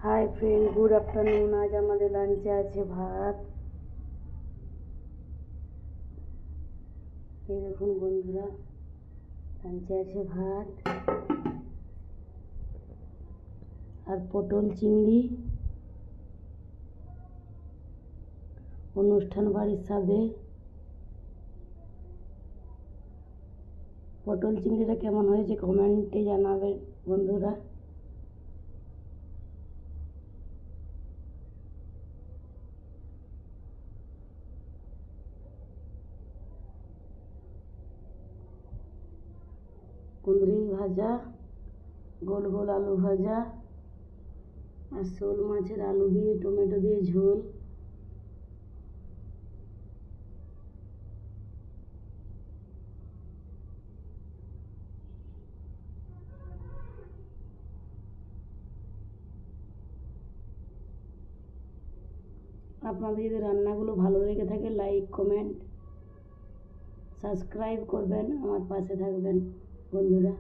Hi friend, good afternoon. আজ আমাদের লাঞ্চে আছে ভাত। এই দেখুন বন্ধুরা, লাঞ্চে আছে ভাত আর পটল চিংড়ি, অনুষ্ঠান বাড়ির স্বাদে। পটল চিংড়িটা কেমন হয়েছে কমেন্টে জানাবেন বন্ধুরা। কুঁদরি ভাজা, গোল গোল আলু ভাজা আর শোল মাছের আলু দিয়ে টমেটো দিয়ে ঝোল। আপনাদের যদি রান্নাগুলো ভালো লেগে থাকে লাইক, কমেন্ট, সাবস্ক্রাইব করবেন, আমার পাশে থাকবেন বন্ধুরা।